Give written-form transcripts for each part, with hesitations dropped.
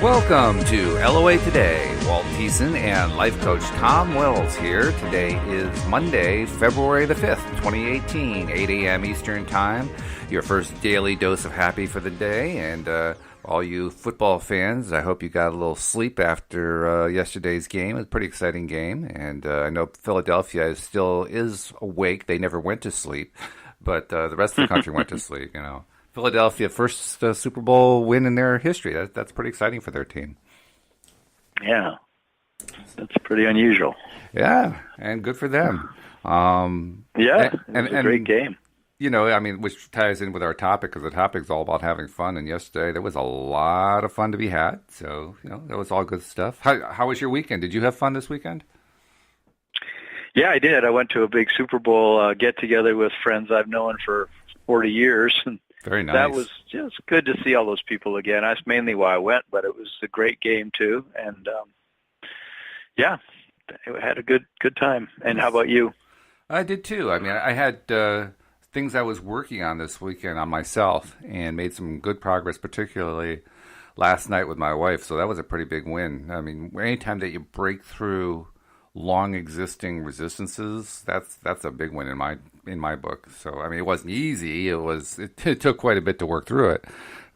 Welcome to LOA Today. Walt Thiessen and life coach Tom Wells here. Today is Monday, February the 5th, 2018, 8 a.m. Eastern Time. Your first daily dose of happy for the day. And all you football fans, I hope you got a little sleep after yesterday's game. It was a pretty exciting game. And I know Philadelphia still is awake. They never went to sleep. But the rest of the country went to sleep, you know. Philadelphia, first Super Bowl win in their history. That's pretty exciting for their team. Yeah, that's pretty unusual. Yeah, and good for them. And it was a great game. You know, I mean, which ties in with our topic, because the topic's all about having fun. And yesterday there was a lot of fun to be had. So, you know, that was all good stuff. How was your weekend? Did you have fun this weekend? Yeah, I did. I went to a big Super Bowl get-together with friends I've known for 40 years. And very nice. that was just good to see all those people again. That's mainly why I went, but it was a great game, too. And, yeah, I had a good time. And how about you? I did, too. I mean, I had things I was working on this weekend on myself and made some good progress, particularly last night with my wife. So that was a pretty big win. I mean, anytime that you break through long existing resistances, that's a big win in my book. So I mean, it wasn't easy. It took quite a bit to work through it,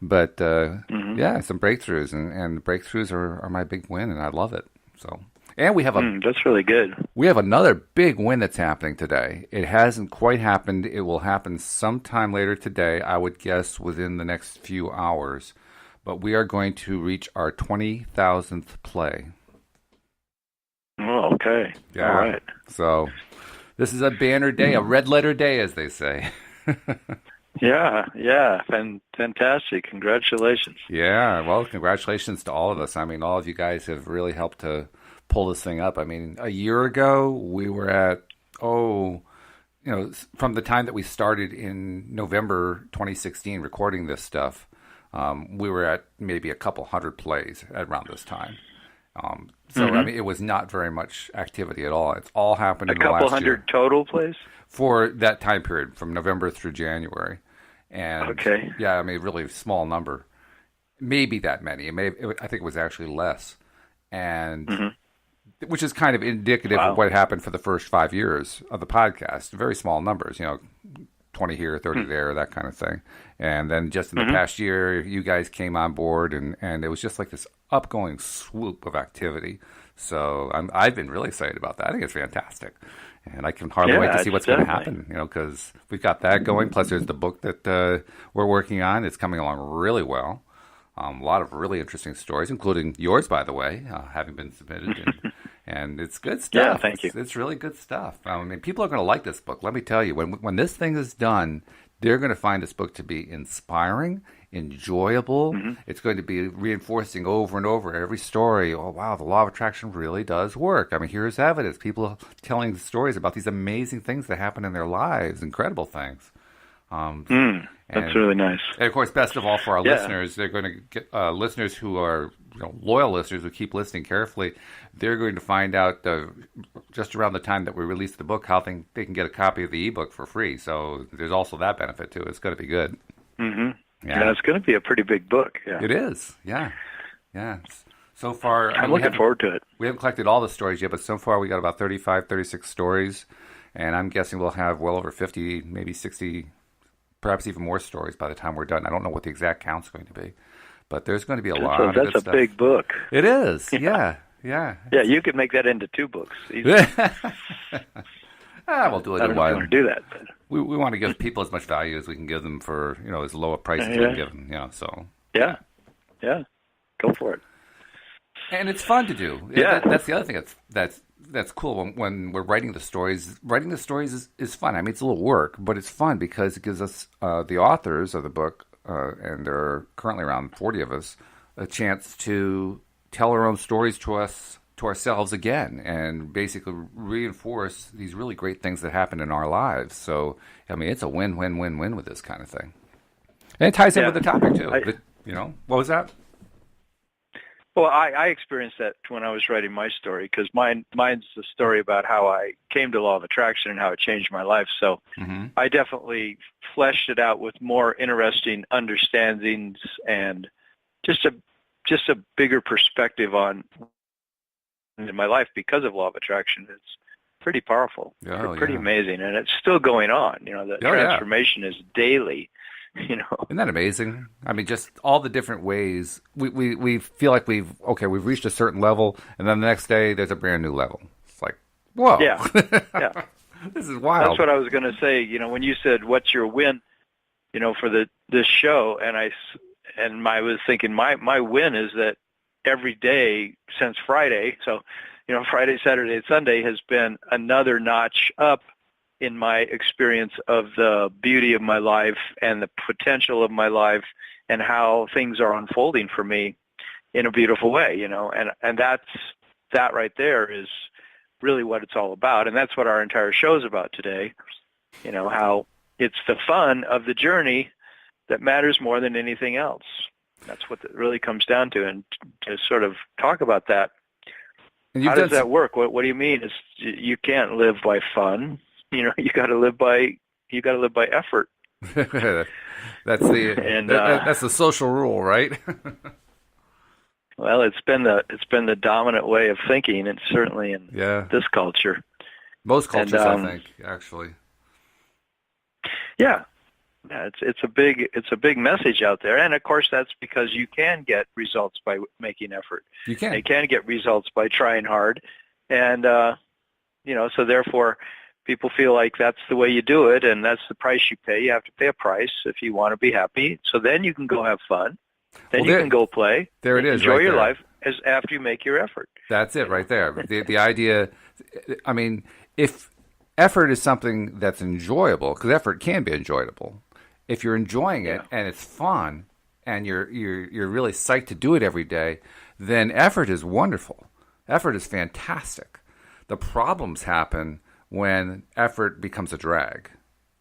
but yeah, some breakthroughs, and breakthroughs are my big win, and I love it. So, and we have that's really good. We have another big win that's happening today. It hasn't quite happened. It will happen sometime later today. I would guess within the next few hours. But we are going to reach our 20,000th play. Oh, okay. Yeah. All right. So this is a banner day, a red letter day, as they say. Yeah. Fantastic. Congratulations. Yeah. Well, congratulations to all of us. I mean, all of you guys have really helped to pull this thing up. I mean, a year ago, we were at, from the time that we started in November 2016 recording this stuff, we were at maybe a couple hundred plays around this time. I mean, it was not very much activity at all. It's all happened in the last year. A couple hundred total plays? For that time period, from November through January. And okay. Yeah, I mean, really small number. Maybe that many. I think it was actually less. And which is kind of indicative of what happened for the first 5 years of the podcast. Very small numbers, 20 here, 30 there, that kind of thing. And then just in the past year, you guys came on board, and it was just like this upgoing swoop of activity. So I've been really excited about that. I think it's fantastic. And I can hardly wait to see what's going to happen, because we've got that going. Plus, there's the book that we're working on. It's coming along really well. A lot of really interesting stories, including yours, by the way, having been submitted. And it's good stuff. Yeah, thank you. It's really good stuff. I mean, people are going to like this book. Let me tell you, when this thing is done, they're going to find this book to be inspiring, enjoyable. It's going to be reinforcing over and over every story. Oh, wow, the law of attraction really does work. I mean, here's evidence. People telling stories about these amazing things that happen in their lives, incredible things. That's really nice. And of course, best of all for our listeners, they're going to get listeners who are loyal listeners who keep listening carefully. They're going to find out just around the time that we release the book how they can get a copy of the ebook for free. So there's also that benefit too. It's going to be good. Yeah, it's going to be a pretty big book. Yeah, it is. Yeah. So far, I'm looking forward to it. We haven't collected all the stories yet, but so far we got about 35, 36 stories, and I'm guessing we'll have well over 50, maybe 60. Perhaps even more stories by the time we're done. I don't know what the exact count's going to be, but there's going to be a lot of good stuff. That's a big book. It is, yeah. Yeah, you could make that into 2 books. We'll do it. I don't know if you want to do that. But. We want to give people as much value as we can give them for as low a price as we can give them. So yeah, go for it. And it's fun to do. Yeah, that's the other thing that's cool when we're writing the stories. Writing the stories is fun. I mean, it's a little work, but it's fun because it gives us, the authors of the book, and there are currently around 40 of us, a chance to tell our own stories to ourselves again, and basically reinforce these really great things that happen in our lives. So, I mean, it's a win-win-win-win with this kind of thing. And it ties in with the topic, too. What was that? Well, I experienced that when I was writing my story, because mine's a story about how I came to law of attraction and how it changed my life. So I definitely fleshed it out with more interesting understandings and just a just a bigger perspective on in my life because of law of attraction. It's pretty powerful, pretty amazing, and it's still going on. The transformation is daily. Isn't that amazing? I mean, just all the different ways we feel like we've reached a certain level, and then the next day there's a brand new level. It's like, whoa, yeah. This is wild. That's what I was going to say. When you said what's your win, for this show, and I was thinking my win is that every day since Friday, so Friday, Saturday, and Sunday has been another notch up in my experience of the beauty of my life and the potential of my life and how things are unfolding for me in a beautiful way, and that right there is really what it's all about. And that's what our entire show is about today, how it's the fun of the journey that matters more than anything else. That's what it really comes down to. And to sort of talk about that, how does that work? What do you mean? You can't live by fun. You got to live by effort. That's the social rule, right? Well, it's been the dominant way of thinking, and certainly in this culture. Most cultures, I think, actually. Yeah, it's a big message out there, and of course that's because you can get results by making effort. You can get results by trying hard, and so therefore people feel like that's the way you do it, and that's the price you pay. You have to pay a price if you want to be happy. So then you can go have fun. Then you can go play. There it is. Enjoy right your there. life after you make your effort. That's it right there. The idea, I mean, if effort is something that's enjoyable, because effort can be enjoyable. If you're enjoying it and it's fun and you're really psyched to do it every day, then effort is wonderful. Effort is fantastic. The problems happen when effort becomes a drag,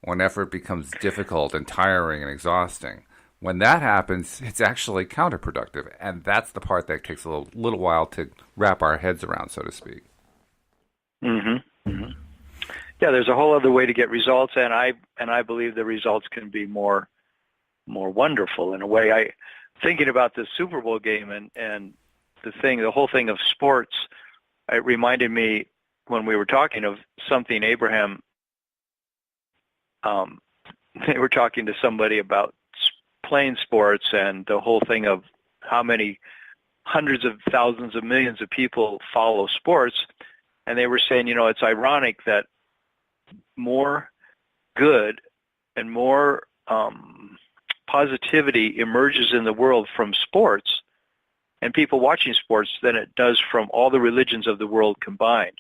when effort becomes difficult and tiring and exhausting. When that happens, it's actually counterproductive, and that's the part that takes a little while to wrap our heads around, so to speak. Mm-hmm. Mm-hmm. Yeah, there's a whole other way to get results, and I believe the results can be more wonderful in a way. Thinking about the Super Bowl game and the whole thing of sports, it reminded me when we were talking of something Abraham. They were talking to somebody about playing sports and the whole thing of how many hundreds of thousands of millions of people follow sports. And they were saying, it's ironic that more good and more positivity emerges in the world from sports and people watching sports than it does from all the religions of the world combined.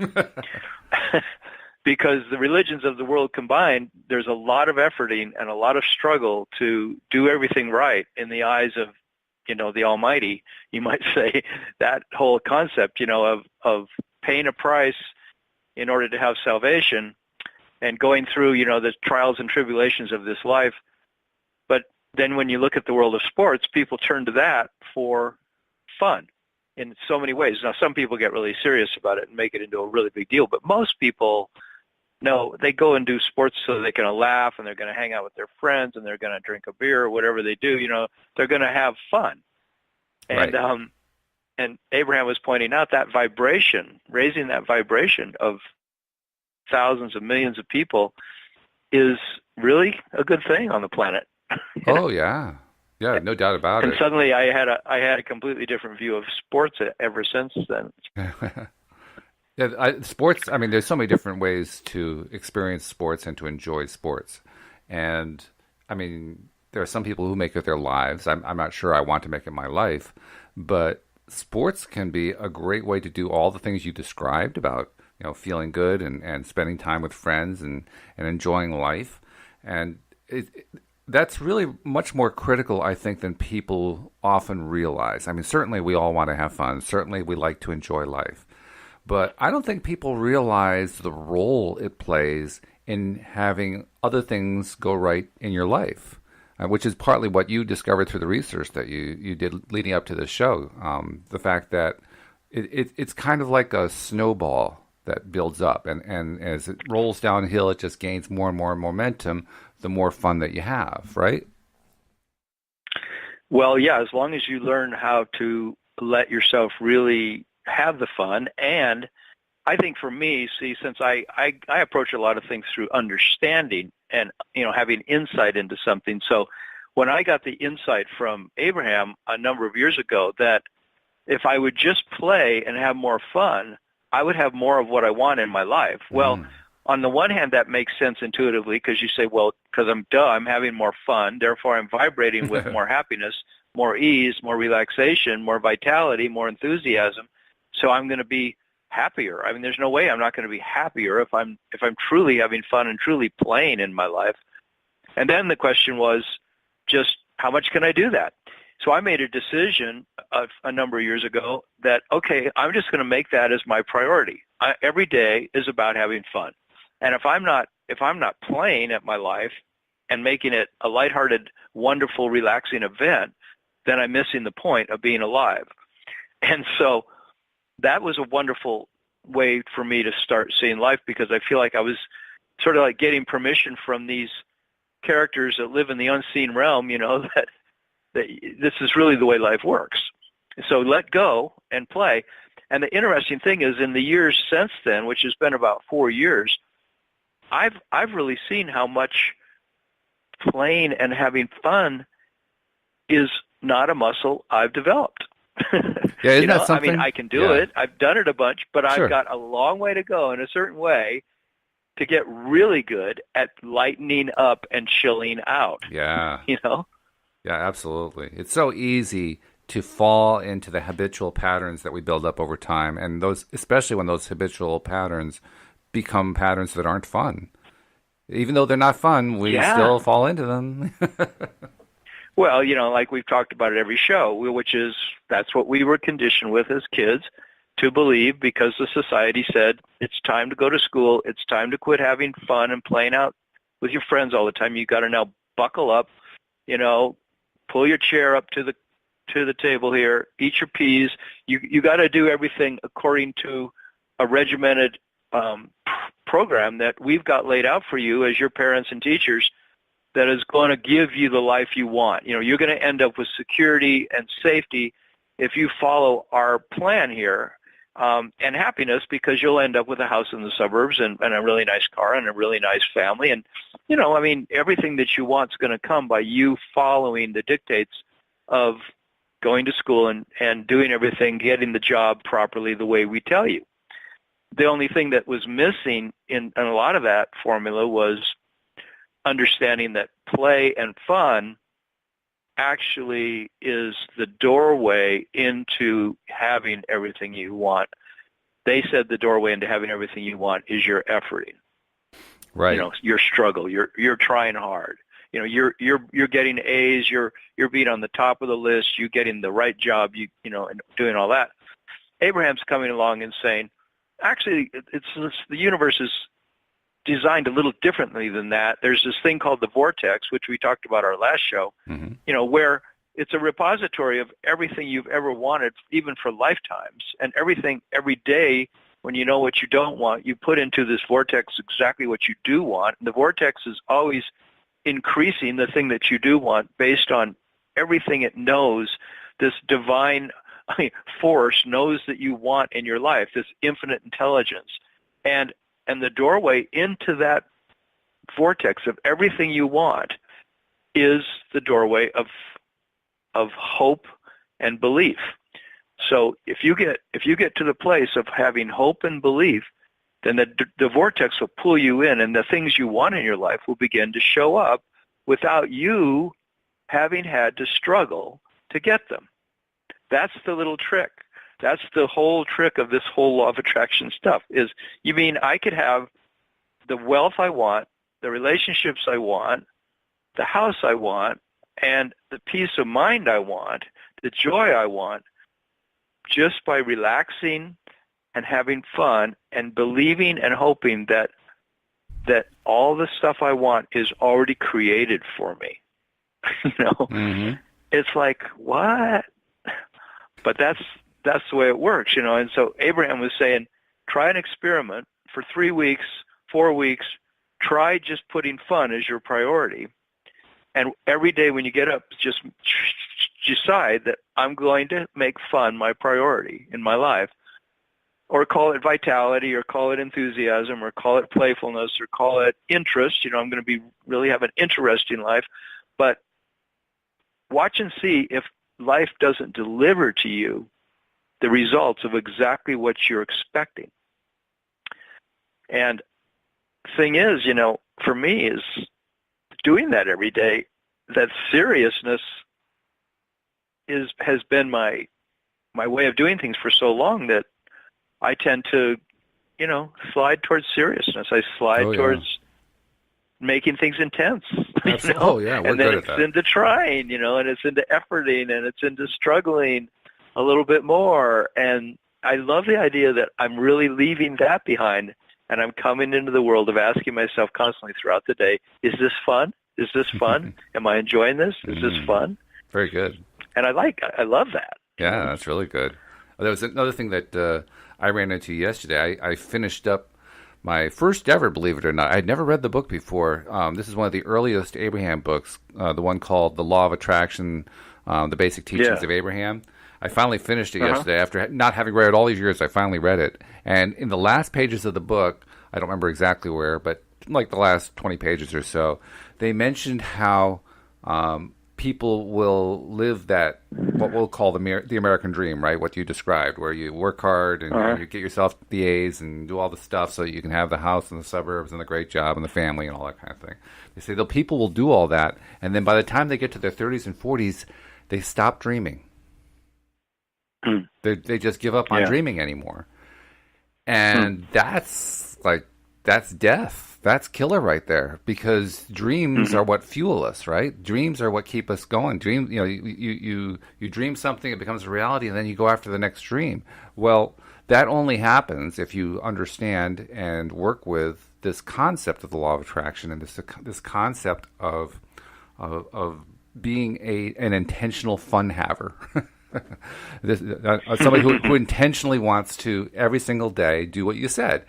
Because the religions of the world combined, there's a lot of efforting and a lot of struggle to do everything right in the eyes of, the Almighty, you might say. That whole concept, of paying a price in order to have salvation and going through, the trials and tribulations of this life. But then when you look at the world of sports, people turn to that for fun in so many ways. Now, some people get really serious about it and make it into a really big deal, but most people, no, they go and do sports so they can laugh and they're going to hang out with their friends and they're going to drink a beer or whatever they do. They're going to have fun. And right. And Abraham was pointing out that vibration, raising that vibration of thousands of millions of people is really a good thing on the planet. Oh yeah, no doubt about it. And suddenly I had a completely different view of sports ever since then. Sports, I mean, there's so many different ways to experience sports and to enjoy sports. And, I mean, there are some people who make it their lives. I'm not sure I want to make it my life. But sports can be a great way to do all the things you described about, feeling good and spending time with friends and enjoying life. And that's really much more critical, I think, than people often realize. I mean, certainly we all want to have fun. Certainly we like to enjoy life. But I don't think people realize the role it plays in having other things go right in your life, which is partly what you discovered through the research that you did leading up to this show. The fact that it's kind of like a snowball that builds up, and as it rolls downhill, it just gains more and more momentum the more fun that you have, right? Well, yeah, as long as you learn how to let yourself really have the fun. And I think for me, see, since I approach a lot of things through understanding and, having insight into something. So when I got the insight from Abraham a number of years ago that if I would just play and have more fun, I would have more of what I want in my life. Well, on the one hand, that makes sense intuitively because you say, well, because I'm having more fun, therefore I'm vibrating with more happiness, more ease, more relaxation, more vitality, more enthusiasm. So I'm going to be happier. I mean, there's no way I'm not going to be happier if I'm truly having fun and truly playing in my life. And then the question was just how much can I do that? So I made a decision a number of years ago that, okay, I'm just going to make that as my priority. Every day is about having fun. And if I'm not playing at my life and making it a lighthearted, wonderful, relaxing event, then I'm missing the point of being alive. And so that was a wonderful way for me to start seeing life because I feel like I was sort of like getting permission from these characters that live in the unseen realm, that this is really the way life works. So let go and play. And the interesting thing is in the years since then, which has been about 4 years, I've really seen how much playing and having fun is not a muscle I've developed. Yeah, isn't that something? I mean, I can do it. I've done it a bunch, but Sure. I've got a long way to go in a certain way to get really good at lightening up and chilling out. Yeah. Yeah, absolutely. It's so easy to fall into the habitual patterns that we build up over time, and those, especially when those habitual patterns become patterns that aren't fun. Even though they're not fun, we still fall into them. Well, like we've talked about at every show, which is that's what we were conditioned with as kids to believe because the society said it's time to go to school, it's time to quit having fun and playing out with your friends all the time. You got to now buckle up, pull your chair up to the table here, eat your peas. You got to do everything according to a regimented program that we've got laid out for you as your parents and teachers that is going to give you the life you want. You're going to end up with security and safety if you follow our plan here, and happiness because you'll end up with a house in the suburbs and a really nice car and a really nice family. And, everything that you want is going to come by you following the dictates of going to school and doing everything, getting the job properly the way we tell you. The only thing that was missing in a lot of that formula was understanding that play and fun actually is the doorway into having everything you want. They said the doorway into having everything you want is your efforting. Right. Your struggle. You're trying hard. You're getting A's. You're being on the top of the list. You're getting the right job. And doing all that. Abraham's coming along and saying, actually, it's the universe is designed a little differently than that. There's this thing called the vortex, which we talked about our last show, where it's a repository of everything you've ever wanted, even for lifetimes, and everything every day when you know what you don't want, you put into this vortex exactly what you do want. And the vortex is always increasing the thing that you do want based on everything it knows. This divine force knows that you want in your life, this infinite intelligence. And the doorway into that vortex of everything you want is the doorway of hope and belief. So if you get to the place of having hope and belief, then the vortex will pull you in, and the things you want in your life will begin to show up without you having had to struggle to get them. That's the little trick. That's the whole trick of this whole law of attraction stuff is, you mean I could have the wealth I want, the relationships I want, the house I want, and the peace of mind I want, the joy I want, just by relaxing and having fun and believing and hoping that all the stuff I want is already created for me. It's like, what? But that's the way it works, And so Abraham was saying, try an experiment for 3 weeks, 4 weeks. Try just putting fun as your priority. And every day when you get up, just decide that I'm going to make fun my priority in my life, or call it vitality, or call it enthusiasm, or call it playfulness, or call it interest. I'm going to really have an interesting life. But watch and see if life doesn't deliver to you the results of exactly what you're expecting. And thing is, for me, is doing that every day. That seriousness has been my way of doing things for so long that I tend to, slide towards seriousness. I slide towards making things intense. Oh yeah, we're and then good it's at that. into trying, and it's into efforting, and it's into struggling a little bit more. And I love the idea that I'm really leaving that behind, and I'm coming into the world of asking myself constantly throughout the day, is this fun? Is this fun? Am I enjoying this? Is this fun? Very good. And I love that. Yeah, that's really good. There was another thing that I ran into yesterday. I finished up my first ever, believe it or not. I'd never read the book before. This is one of the earliest Abraham books, the one called The Law of Attraction, The Basic Teachings of Abraham. I finally finished it yesterday. After not having read it all these years, I finally read it. And in the last pages of the book, I don't remember exactly where, but like the last 20 pages or so, they mentioned how people will live that, what we'll call the American dream, right? What you described, where you work hard and you get yourself the A's and do all the stuff so you can have the house in the suburbs and the great job and the family and all that kind of thing. They say the people will do all that, and then by the time they get to their 30s and 40s, they stop dreaming. They just give up on dreaming anymore. And that's death. That's killer right there, because dreams are what fuel us, right? Dreams are what keep us going. You dream something, it becomes a reality, and then you go after the next dream. Well, that only happens if you understand and work with this concept of the law of attraction and this concept of being an intentional fun haver. Somebody who intentionally wants to every single day do what you said.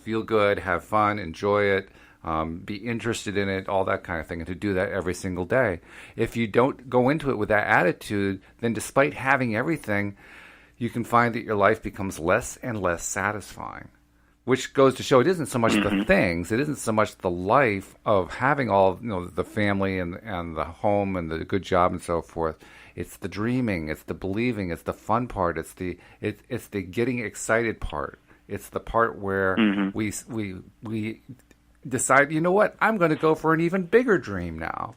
Feel good, have fun, enjoy it, be interested in it, all that kind of thing, and to do that every single day. If you don't go into it with that attitude, then despite having everything, you can find that your life becomes less and less satisfying, which goes to show it isn't so much the things, it isn't so much the life of having all, the family and the home and the good job and so forth. It's the dreaming, it's the believing, it's the fun part, it's the getting excited part. It's the part where we decide, you know what, I'm going to go for an even bigger dream now.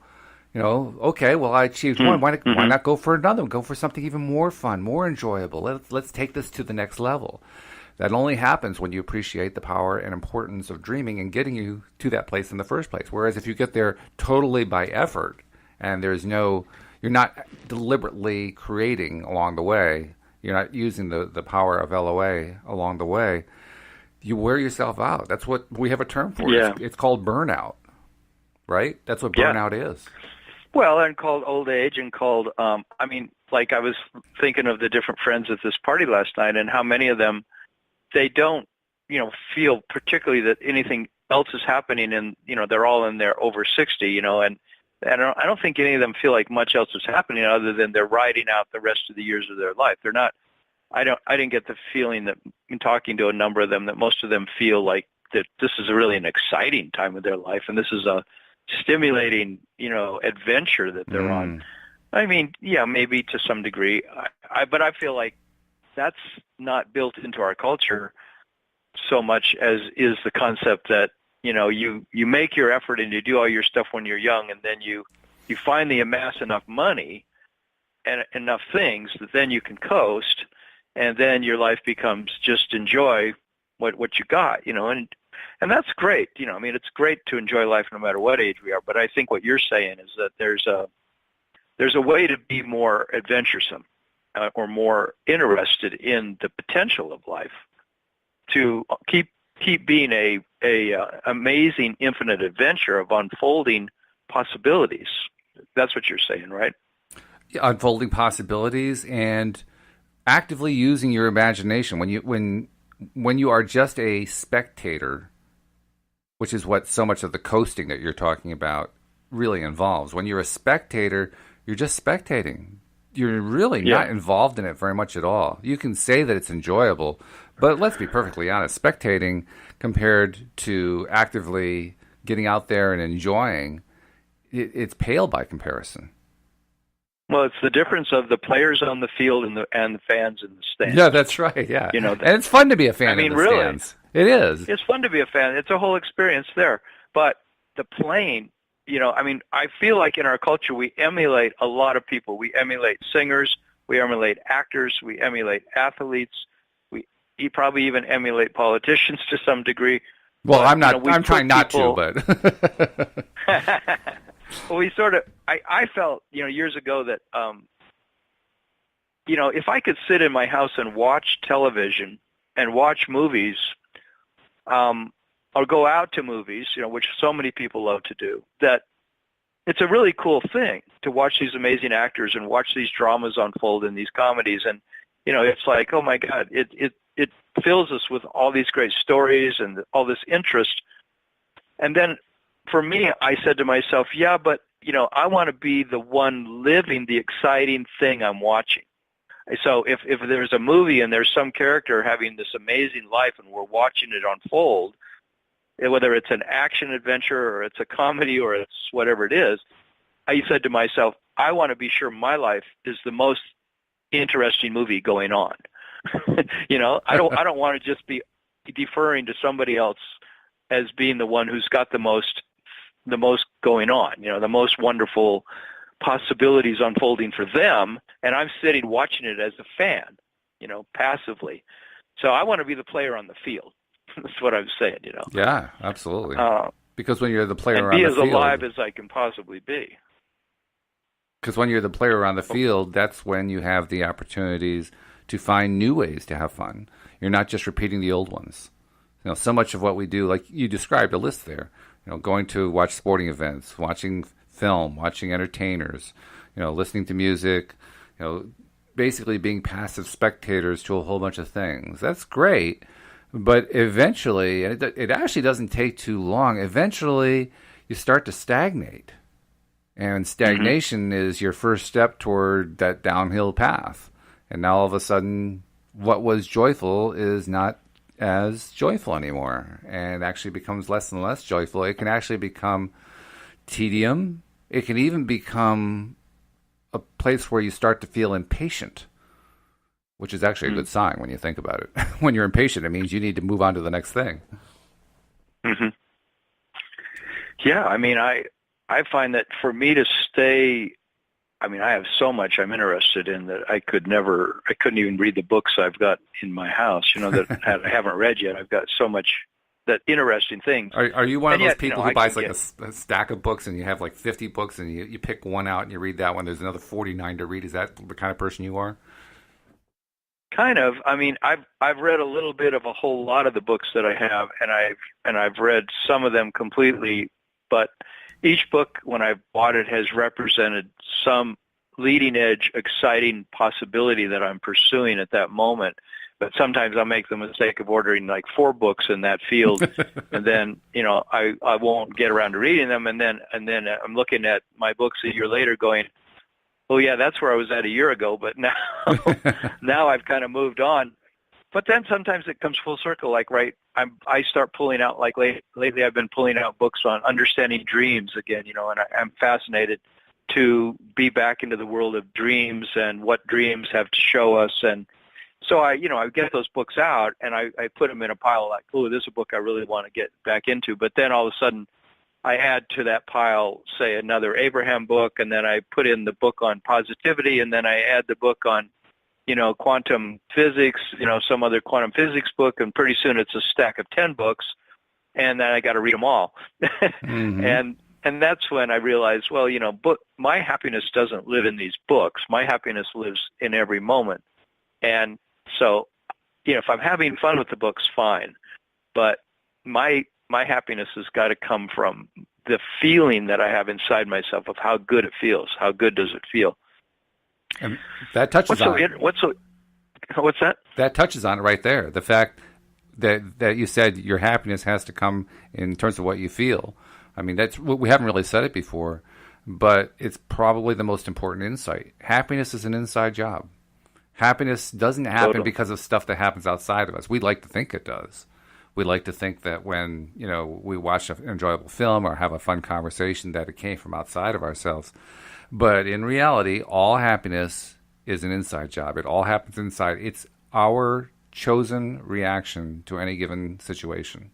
Okay, well, I achieved one. Why not go for another one? Go for something even more fun, more enjoyable. Let's take this to the next level. That only happens when you appreciate the power and importance of dreaming and getting you to that place in the first place. Whereas if you get there totally by effort and you're not deliberately creating along the way, you're not using the power of LOA along the way, you wear yourself out. That's what we have a term for. Yeah. It's called burnout, right? That's what burnout is. Well, and called old age, and called, I was thinking of the different friends at this party last night, and how many of them, they don't, feel particularly that anything else is happening, and, they're all in their over 60, and I don't think any of them feel like much else is happening other than they're riding out the rest of the years of their life. They're not. I didn't get the feeling that, in talking to a number of them, that most of them feel like that this is really an exciting time of their life, and this is a stimulating, adventure that they're on. Maybe to some degree, but I feel like that's not built into our culture so much as is the concept that, you make your effort and you do all your stuff when you're young, and then you finally amass enough money and enough things that then you can coast, and then your life becomes just enjoy what you got, and that's great. It's great to enjoy life no matter what age we are. But I think what you're saying is that there's a way to be more adventuresome or more interested in the potential of life, to keep being a amazing infinite adventure of unfolding possibilities. That's what you're saying, right? Yeah, unfolding possibilities and actively using your imagination. When you are just a spectator, which is what so much of the coasting that you're talking about really involves. When you're a spectator, you're just spectating. you're really not involved in it very much at all. You can say that it's enjoyable, but let's be perfectly honest. Spectating compared to actively getting out there and enjoying, it's pale by comparison. Well, it's the difference of the players on the field and the fans in the stands. Yeah, that's right. Yeah, and it's fun to be a fan in the stands. It is. It's fun to be a fan. It's a whole experience there. But the playing, I feel like in our culture we emulate a lot of people. We emulate singers. We emulate actors. We emulate athletes. You probably even emulate politicians to some degree. Well, I'm not. I'm trying not to, but. Well, we sort of. I felt years ago that if I could sit in my house and watch television and watch movies, or go out to movies, which so many people love to do, that it's a really cool thing to watch these amazing actors and watch these dramas unfold in these comedies, and it's like, oh my God, it fills us with all these great stories and all this interest. And then for me, I said to myself, yeah, but, I want to be the one living the exciting thing I'm watching. So if there's a movie and there's some character having this amazing life and we're watching it unfold, whether it's an action adventure or it's a comedy or it's whatever it is, I said to myself, I want to be sure my life is the most interesting movie going on. I don't want to just be deferring to somebody else as being the one who's got the most going on, the most wonderful possibilities unfolding for them, and I'm sitting watching it as a fan, passively. So I want to be the player on the field. That's what I'm saying, Yeah, absolutely. Because when you're the player on the field, be as alive as I can possibly be. Because when you're the player on the field, that's when you have the opportunities to find new ways to have fun. You're not just repeating the old ones. So much of what we do, like you described a list there, going to watch sporting events, watching film, watching entertainers, listening to music, basically being passive spectators to a whole bunch of things. That's great, but eventually, and it actually doesn't take too long, eventually you start to stagnate. And stagnation is your first step toward that downhill path. And now all of a sudden, what was joyful is not as joyful anymore, and actually becomes less and less joyful. It can actually become tedium. It can even become a place where you start to feel impatient, which is actually a good sign when you think about it. When you're impatient, it means you need to move on to the next thing. Mm-hmm. Yeah, I find that for me to stay, I have so much I'm interested in that I couldn't even read the books I've got in my house, that I haven't read yet. I've got so much that interesting things. Are you one of those people who buys like a stack of books and you have like 50 books and you pick one out and you read that one, there's another 49 to read? Is that the kind of person you are? Kind of. I've read a little bit of a whole lot of the books that I have, and I've read some of them completely, but each book, when I've bought it, has represented some leading edge, exciting possibility that I'm pursuing at that moment. But sometimes I'll make the mistake of ordering like 4 books in that field, and then I won't get around to reading them, and then I'm looking at my books a year later, going, "Oh yeah, that's where I was at a year ago." But now I've kind of moved on. But then sometimes it comes full circle. Like I start pulling out, like lately I've been pulling out books on understanding dreams again, and I'm fascinated to be back into the world of dreams and what dreams have to show us. And so I get those books out and I put them in a pile like, oh, this is a book I really want to get back into. But then all of a sudden I add to that pile, say, another Abraham book, and then I put in the book on positivity, and then I add the book on quantum physics, some other quantum physics book, and pretty soon it's a stack of 10 books, and then I got to read them all. Mm-hmm. And that's when I realized, well, my happiness doesn't live in these books. My happiness lives in every moment. And so, if I'm having fun with the books, fine. But my happiness has got to come from the feeling that I have inside myself of how good it feels. How good does it feel? And that touches on it. What's that? That touches on it right there. The fact that you said your happiness has to come in terms of what you feel. That's we haven't really said it before, but it's probably the most important insight. Happiness is an inside job. Happiness doesn't happen because of stuff that happens outside of us. We like to think it does. We like to think that when, we watch an enjoyable film or have a fun conversation that it came from outside of ourselves. But in reality, all happiness is an inside job. It all happens inside. It's our chosen reaction to any given situation.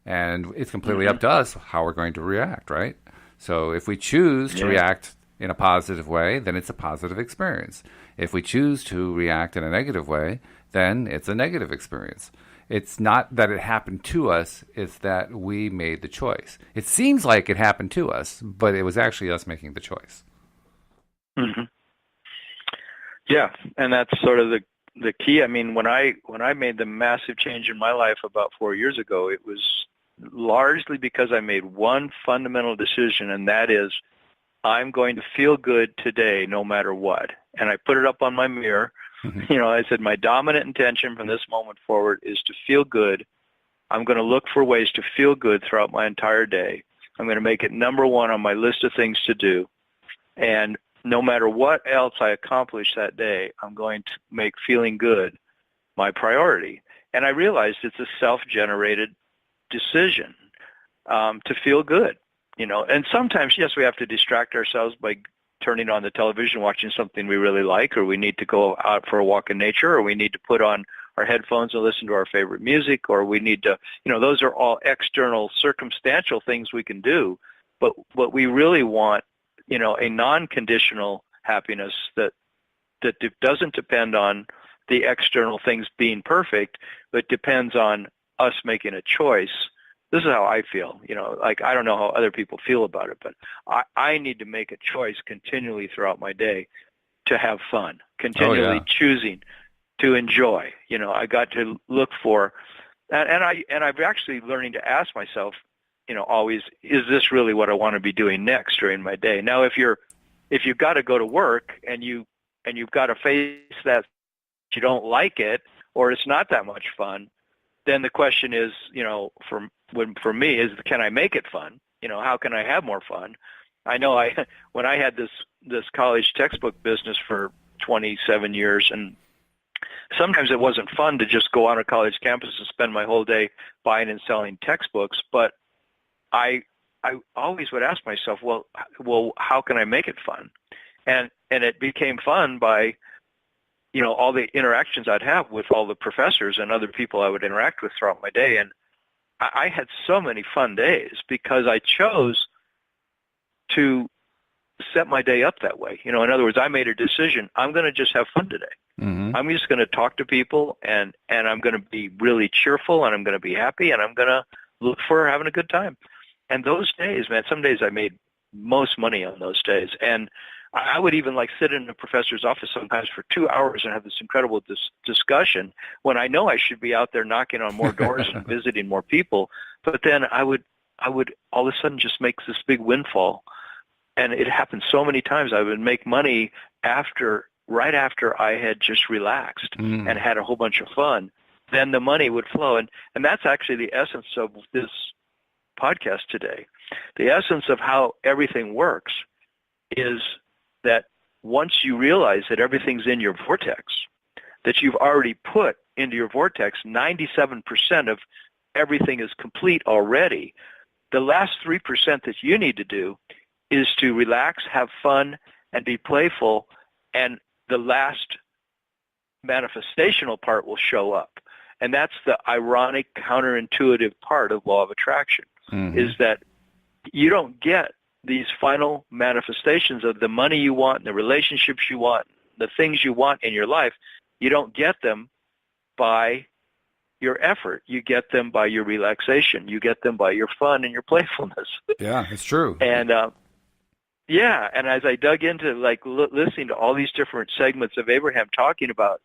And it's completely up to us how we're going to react, right? So if we choose to react in a positive way, then it's a positive experience. If we choose to react in a negative way, then it's a negative experience. It's not that it happened to us, it's that we made the choice. It seems like it happened to us, but it was actually us making the choice. Mm-hmm. Yeah, and that's sort of the key. I mean, when I made the massive change in my life about 4 years ago, it was largely because I made one fundamental decision, and that is I'm going to feel good today no matter what. And I put it up on my mirror. Mm-hmm. I said my dominant intention from this moment forward is to feel good. I'm going to look for ways to feel good throughout my entire day. I'm going to make it number one on my list of things to do. And no matter what else I accomplish that day, I'm going to make feeling good my priority. And I realized it's a self-generated decision to feel good, And sometimes, yes, we have to distract ourselves by turning on the television, watching something we really like, or we need to go out for a walk in nature, or we need to put on our headphones and listen to our favorite music, or we need to, those are all external circumstantial things we can do. But what we really want, a non-conditional happiness that doesn't depend on the external things being perfect, but depends on us making a choice. This is how I feel, I don't know how other people feel about it, but I need to make a choice continually throughout my day to have fun, continually choosing to enjoy. I got to look for, and I've actually learning to ask myself, always, is this really what I want to be doing next during my day? Now, if you've got to go to work and you've got to face that you don't like it or it's not that much fun, then the question is, for me is, can I make it fun? How can I have more fun? I know when I had this college textbook business for 27 years, and sometimes it wasn't fun to just go on a college campus and spend my whole day buying and selling textbooks, but I always would ask myself, well, how can I make it fun? And it became fun by, all the interactions I'd have with all the professors and other people I would interact with throughout my day. And I had so many fun days because I chose to set my day up that way. In other words, I made a decision. I'm going to just have fun today. Mm-hmm. I'm just going to talk to people, and I'm going to be really cheerful, and I'm going to be happy, and I'm going to look for having a good time. And those days, man, some days I made most money on those days. And I would even sit in a professor's office sometimes for 2 hours and have this incredible discussion when I know I should be out there knocking on more doors and visiting more people. But then I would all of a sudden just make this big windfall. And it happened so many times. I would make money right after I had just relaxed and had a whole bunch of fun. Then the money would flow. And that's actually the essence of this podcast today. The essence of how everything works is that once you realize that everything's in your vortex, that you've already put into your vortex 97% of everything is complete already, the last 3% that you need to do is to relax, have fun, and be playful, and the last manifestational part will show up. And that's the ironic, counterintuitive part of law of attraction, is that you don't get these final manifestations of the money you want, and the relationships you want, the things you want in your life. You don't get them by your effort. You get them by your relaxation. You get them by your fun and your playfulness. Yeah, it's true. And and as I dug into listening to all these different segments of Abraham talking about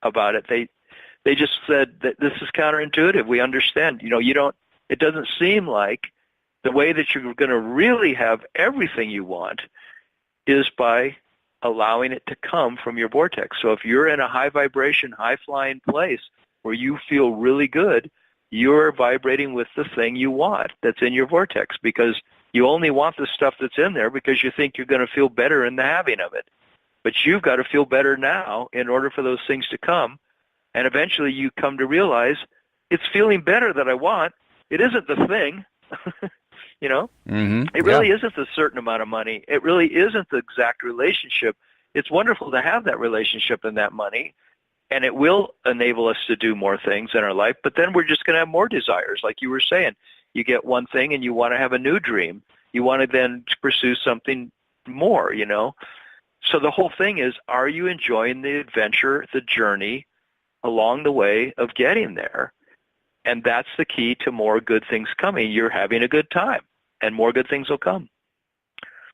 it, they just said that this is counterintuitive. We understand. It doesn't seem like the way that you're going to really have everything you want is by allowing it to come from your vortex. So if you're in a high vibration, high flying place where you feel really good, you're vibrating with the thing you want that's in your vortex, because You only want the stuff that's in there because you think you're going to feel better in the having of it. But you've got to feel better now in order for those things to come. And eventually you come to realize it's feeling better that I want. It isn't the thing, you know? Mm-hmm. It really isn't the certain amount of money. It really isn't the exact relationship. It's wonderful to have that relationship and that money, and it will enable us to do more things in our life, but then we're just going to have more desires. Like you were saying, you get one thing and you want to have a new dream. You want to then pursue something more, you know? So the whole thing is, are you enjoying the adventure, the journey along the way of getting there? And that's the key to more good things coming. You're having a good time, and more good things will come.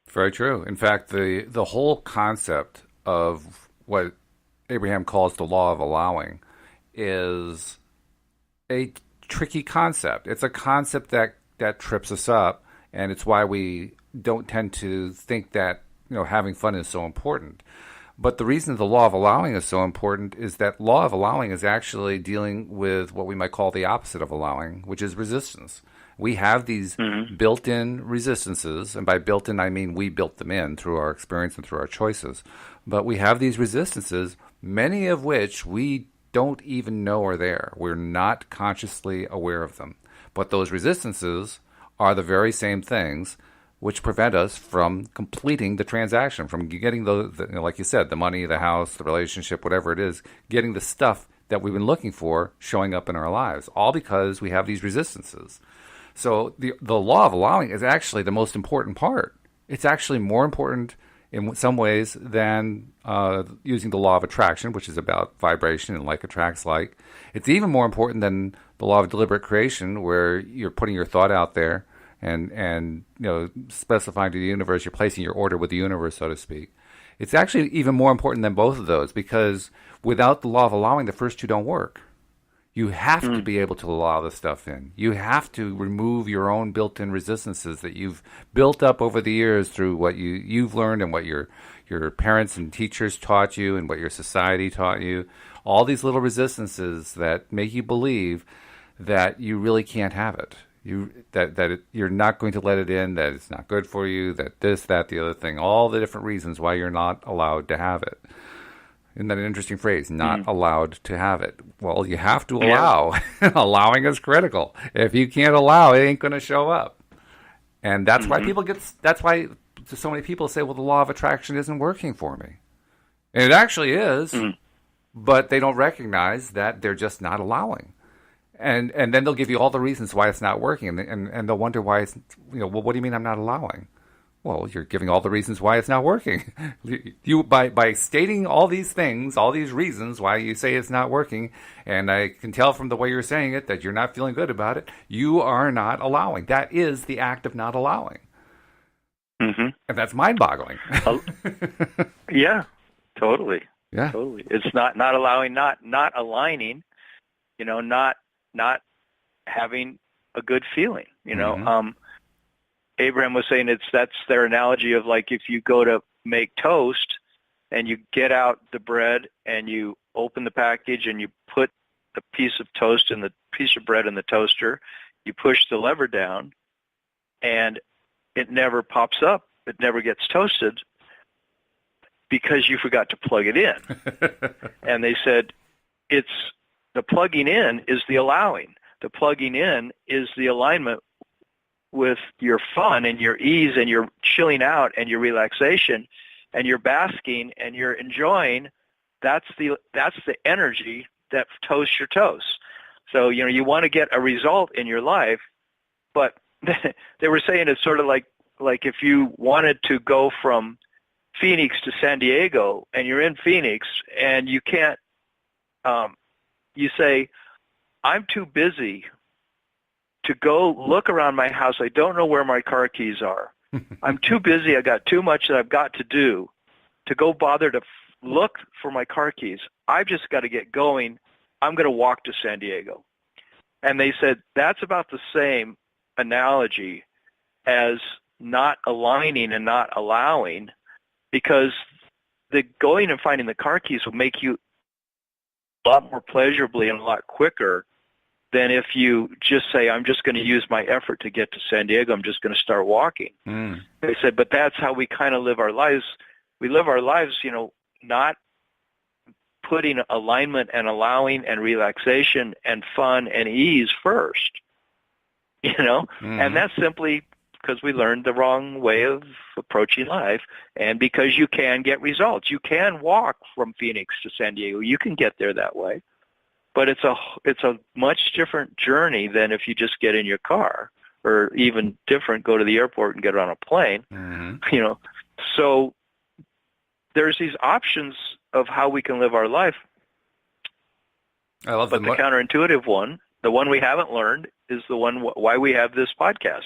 Very true. In fact, the whole concept of what Abraham calls the law of allowing is a tricky concept. It's a concept that trips us up, and it's why we don't tend to think that, you know, having fun is so important. But the reason the law of allowing is so important is that law of allowing is actually dealing with what we might call the opposite of allowing, which is resistance. We have these built-in resistances, and by built-in I mean we built them in through our experience and through our choices. But we have these resistances, many of which we don't even know are there. We're not consciously aware of them. But those resistances are the very same things which prevent us from completing the transaction, from getting the you know, like you said, the money, the house, the relationship, whatever it is, getting the stuff that we've been looking for showing up in our lives, all because we have these resistances. So the law of allowing is actually the most important part. It's actually more important in some ways than using the law of attraction, which is about vibration and like attracts like. It's even more important than the law of deliberate creation, where you're putting your thought out there and you know, specifying to the universe, you're placing your order with the universe, so to speak. It's actually even more important than both of those, because without the law of allowing, the first two don't work. You have to be able to allow the stuff in. You have to remove your own built-in resistances that you've built up over the years through what you've learned and what your parents and teachers taught you and what your society taught you. All these little resistances that make you believe that you really can't have it. You're not going to let it in, that it's not good for you, that this, that, the other thing, all the different reasons why you're not allowed to have it. Isn't that an interesting phrase? Not allowed to have it. Well, you have to allow. Yeah. Allowing is critical. If you can't allow, it ain't going to show up. And that's why that's why so many people say, well, the law of attraction isn't working for me. And it actually is, but they don't recognize that they're just not allowing. And then they'll give you all the reasons why it's not working, and they'll wonder why it's, you know, well, what do you mean I'm not allowing? Well, you're giving all the reasons why it's not working. You by stating all these things, all these reasons why you say it's not working, and I can tell from the way you're saying it that you're not feeling good about it, you are not allowing. That is the act of not allowing. And that's mind-boggling. Yeah, totally. Yeah. Totally. It's not allowing, not aligning, you know, not having a good feeling, you know. Abraham was saying that's their analogy of, like, if you go to make toast and you get out the bread and you open the package and you put the piece of toast and the piece of bread in the toaster, you push the lever down and it never pops up. It never gets toasted because you forgot to plug it in. And they said it's the plugging in is the allowing. The plugging in is the alignment with your fun and your ease and your chilling out and your relaxation and your basking and your enjoying. That's the energy that toasts your toast. So, you know, you want to get a result in your life, but they were saying it's sort of like if you wanted to go from Phoenix to San Diego and you're in Phoenix and you can't, you say, I'm too busy to go look around my house. I don't know where my car keys are. I'm too busy. I got too much that I've got to do to go bother to look for my car keys. I've just got to get going. I'm going to walk to San Diego. And they said that's about the same analogy as not aligning and not allowing, because the going and finding the car keys will make you a lot more pleasurably and a lot quicker than if you just say, I'm just going to use my effort to get to San Diego. I'm just going to start walking. They said, but that's how we kind of live our lives. We live our lives, not putting alignment and allowing and relaxation and fun and ease first, and that's simply because we learned the wrong way of approaching life, and because you can get results. You can walk from Phoenix to San Diego. You can get there that way. But it's a much different journey than if you just get in your car, or even different, go to the airport and get on a plane. So there's these options of how we can live our life. I love but the counterintuitive one, the one we haven't learned, is the one why we have this podcast.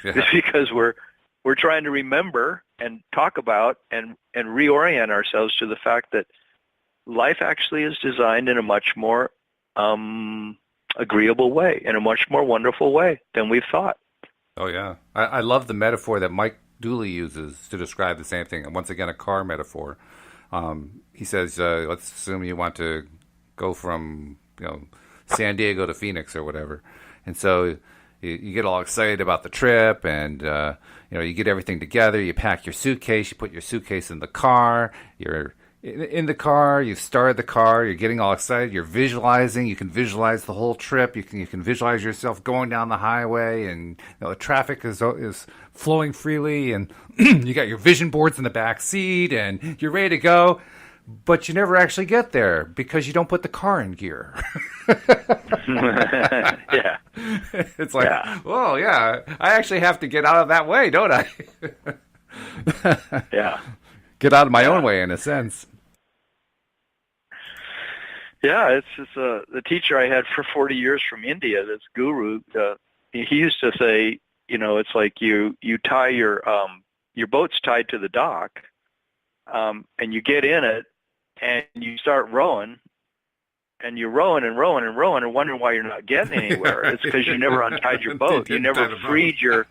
It's because we're trying to remember and talk about and reorient ourselves to the fact that life actually is designed in a much more agreeable way, in a much more wonderful way than we've thought. Oh, yeah. I love the metaphor that Mike Dooley uses to describe the same thing. And once again, a car metaphor. He says, let's assume you want to go from, San Diego to Phoenix or whatever. And so you get all excited about the trip, and, you get everything together. You pack your suitcase. You put your suitcase in the car. You're in the car, you started the car, you're getting all excited, you're visualizing, you can visualize the whole trip, you can visualize yourself going down the highway, and the traffic is flowing freely, and you got your vision boards in the back seat, and you're ready to go, but you never actually get there because you don't put the car in gear. Yeah. It's like, well, yeah, I actually have to get out of that way, don't I? Yeah. Get out of my own way, in a sense. Yeah, it's the teacher I had for 40 years from India, this guru. He used to say, it's like you tie your boat's tied to the dock, and you get in it, and you start rowing, and you're rowing and rowing and rowing, and wondering why you're not getting anywhere. It's because you never untied your boat. You never freed your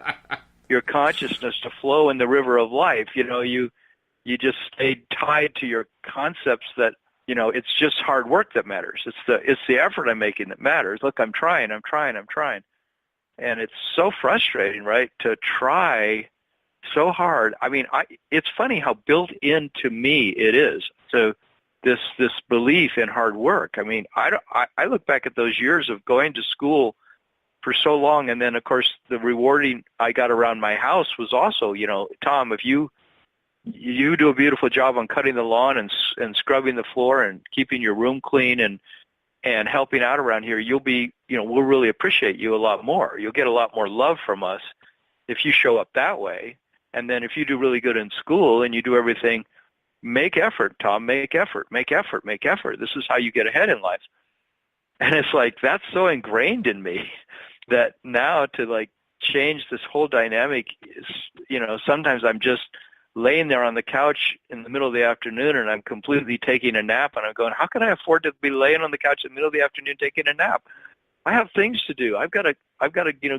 consciousness to flow in the river of life. You just stayed tied to your concepts that, it's just hard work that matters. It's the effort I'm making that matters. Look, I'm trying. And it's so frustrating, right, to try so hard. I mean, it's funny how built into me it is. So this belief in hard work. I mean, I look back at those years of going to school for so long, and then, of course, the rewarding I got around my house was also, Tom, if you do a beautiful job on cutting the lawn and scrubbing the floor and keeping your room clean and helping out around here, you'll be, we'll really appreciate you a lot more. You'll get a lot more love from us if you show up that way. And then if you do really good in school and you do everything, make effort, Tom, make effort. This is how you get ahead in life. And it's like, that's so ingrained in me that now to change this whole dynamic is, sometimes I'm just laying there on the couch in the middle of the afternoon, and I'm completely taking a nap, and I'm going, how can I afford to be laying on the couch in the middle of the afternoon taking a nap? I have things to do. I've got to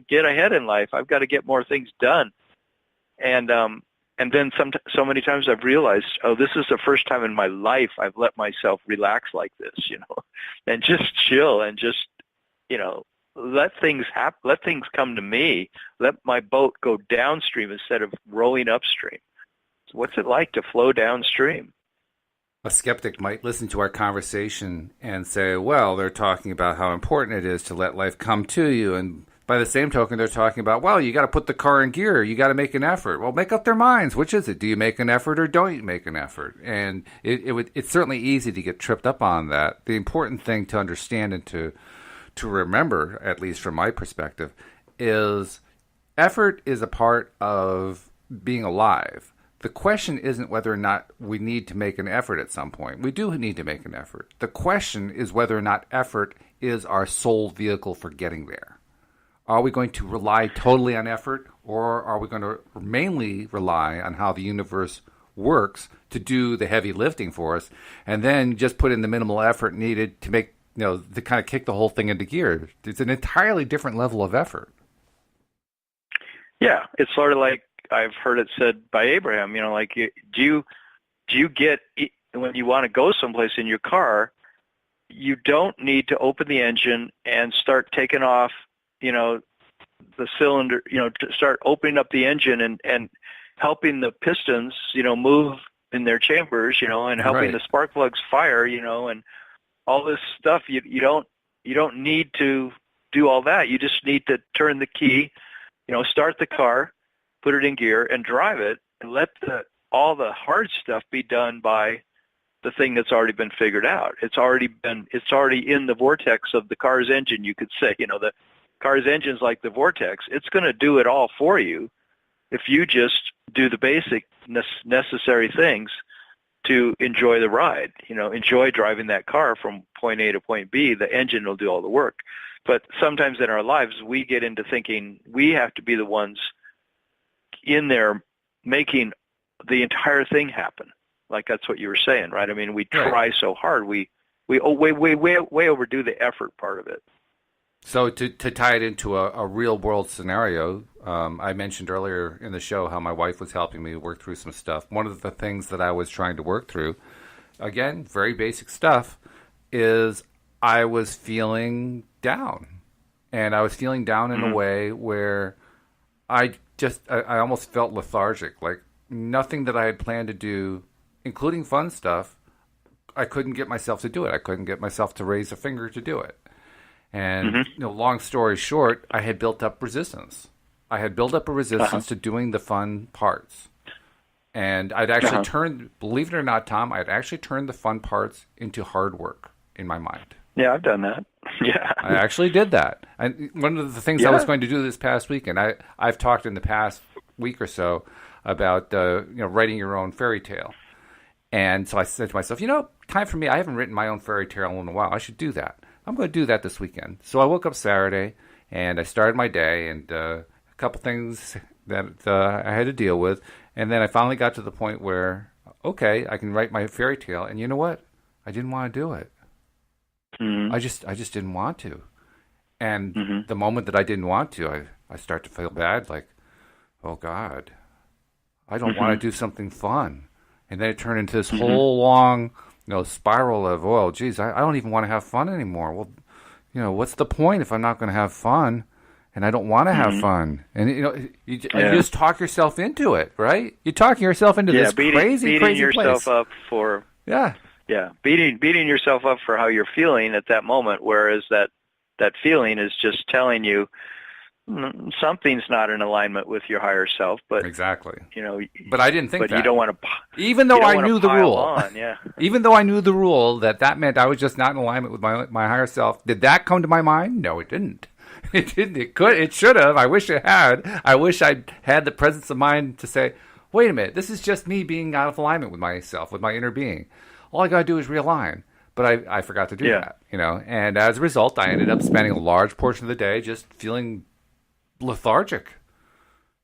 get ahead in life. I've got to get more things done. And then so many times I've realized, this is the first time in my life I've let myself relax like this, and just chill and just, let things happen, let things come to me, let my boat go downstream instead of rowing upstream. What's it like to flow downstream? A skeptic might listen to our conversation and say, well, they're talking about how important it is to let life come to you. And by the same token, they're talking about, well, you got to put the car in gear. You got to make an effort. Well, make up their minds. Which is it? Do you make an effort or don't you make an effort? And it's certainly easy to get tripped up on that. The important thing to understand and to remember, at least from my perspective, is effort is a part of being alive. The question isn't whether or not we need to make an effort at some point. We do need to make an effort. The question is whether or not effort is our sole vehicle for getting there. Are we going to rely totally on effort, or are we going to mainly rely on how the universe works to do the heavy lifting for us, and then just put in the minimal effort needed to make, to kind of kick the whole thing into gear? It's an entirely different level of effort. Yeah, it's sort of like I've heard it said by Abraham, do you get, when you want to go someplace in your car, you don't need to open the engine and start taking off, the cylinder, to start opening up the engine and helping the pistons, move in their chambers, and helping the spark plugs fire, and all this stuff. You don't need to do all that. You just need to turn the key, start the car, put it in gear, and drive it, and let all the hard stuff be done by the thing that's already been figured out. It's already in the vortex of the car's engine, you could say. The car's engine's like the vortex. It's going to do it all for you if you just do the basic necessary things to enjoy the ride. Enjoy driving that car from point A to point B. The engine will do all the work. But sometimes in our lives, we get into thinking we have to be the ones in there making the entire thing happen. Like that's what you were saying, right? I mean, we try so hard. We way overdo the effort part of it. So to tie it into a real world scenario, I mentioned earlier in the show how my wife was helping me work through some stuff. One of the things that I was trying to work through, again, very basic stuff, is I was feeling down. And I was feeling down in a way where I almost felt lethargic. Like nothing that I had planned to do, including fun stuff, I couldn't get myself to do it. I couldn't get myself to raise a finger to do it. And, long story short, I had built up resistance. I had built up a resistance to doing the fun parts. And I'd actually turned, believe it or not, Tom, I'd actually turned the fun parts into hard work in my mind. Yeah, I've done that. Yeah. I actually did that. And one of the things I was going to do this past weekend, I've talked in the past week or so about, writing your own fairy tale. And so I said to myself, time for me. I haven't written my own fairy tale in a while. I should do that. I'm going to do that this weekend. So I woke up Saturday, and I started my day, and a couple things that I had to deal with. And then I finally got to the point where, okay, I can write my fairy tale. And you know what? I didn't want to do it. I just didn't want to. And the moment that I didn't want to, I start to feel bad, like, oh, God, I don't want to do something fun. And then it turned into this whole long spiral of, oh, geez, I don't even want to have fun anymore. Well, what's the point if I'm not going to have fun and I don't want to have fun? And, you just talk yourself into it, right? You're talking yourself into this crazy yourself place. Up for, beating yourself up for how you're feeling at that moment, whereas that feeling is just telling you something's not in alignment with your higher self, but exactly. But I didn't think that. But you don't want to. Even though I knew the rule, even though I knew the rule that meant I was just not in alignment with my higher self. Did that come to my mind? No, it didn't. It didn't. It could. It should have. I wish it had. I wish I had the presence of mind to say, "Wait a minute. This is just me being out of alignment with myself, with my inner being. All I got to do is realign." But I forgot to do that. And as a result, I ended up spending a large portion of the day just feeling lethargic.